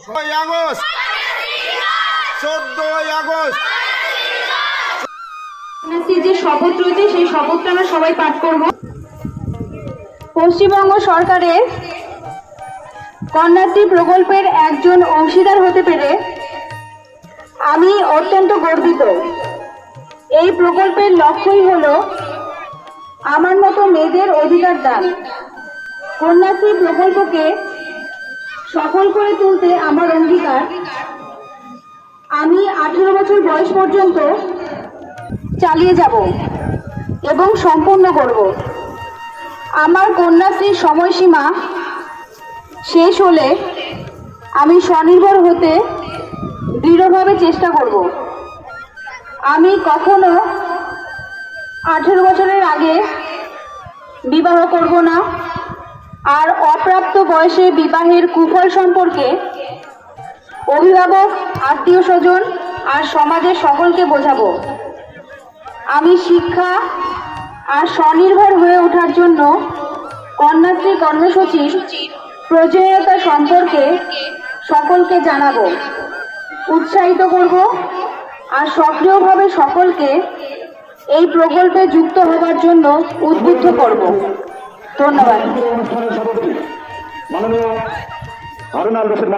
August 14ই August যে শপথ রয়েছে সেই শপথটা আমরা সবাই পাঠ করব। পশ্চিমবঙ্গ সরকারের কন্যাশ্রী প্রকল্পের একজন অংশীদার হতে পেরে আমি অত্যন্ত গর্বিত। এই প্রকল্পের লক্ষ্যই হলো আমার মতো মেয়েদের অধিকার দান। কন্যাশ্রী প্রকল্পকে সফল করে তুলতে আমার অঙ্গীকার, আমি 18 বছর বয়স পর্যন্ত চালিয়ে যাব এবং সম্পূর্ণ করব। আমার কন্যাশ্রীর সময়সীমা শেষ হলে আমি স্বনির্ভর হতে দৃঢ়ভাবে চেষ্টা করব। আমি কখনো 18 বছরের আগে বিবাহ করব না, আর অপ্রাপ্ত বয়সে বিবাহের কুফল সম্পর্কে অভিভাবক, আত্মীয় স্বজন আর সমাজের সকলকে বোঝাবো। আমি শিক্ষা আর স্বনির্ভর হয়ে ওঠার জন্য কন্যাশ্রী কর্মসূচির প্রয়োজনীয়তা সম্পর্কে সকলকে জানাবো, উৎসাহিত করব আর সক্রিয়ভাবে সকলকে এই প্রকল্পে যুক্ত হবার জন্য উদ্বুদ্ধ করব। ধন্যবাদ। মাননীয় হারুন আল রশিদ।